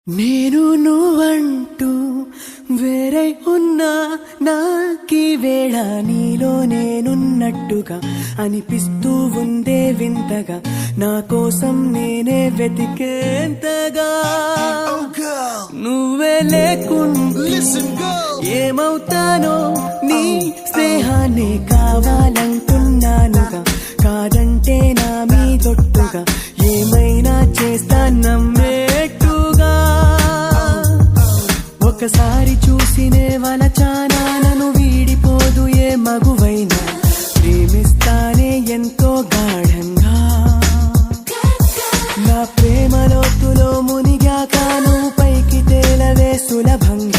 నేను నువ్వంటూ వేరే ఉన్నా నాకీ వేళ నీలో నేనున్నట్టుగా అనిపిస్తూ ఉందే వింతగా నా కోసం నేనే వెతికేంతగా నువ్వే లేకుండా ఏమవుతానో నీ స్నేహాన్ని కావాలంటున్నానుగా కాదంటే నా మీదొట్టుగా ఏమైనా చేస్తా నమ్మేట్టుగా ఒకసారి చూసినే వలచానా నన్ను వీడిపోదు ఏ మగువైనా ప్రేమిస్తానే ఎంతో గాఢంగా నా ప్రేమ లోతులో మునిగాక నువ్వు పైకి తేలవే సులభంగా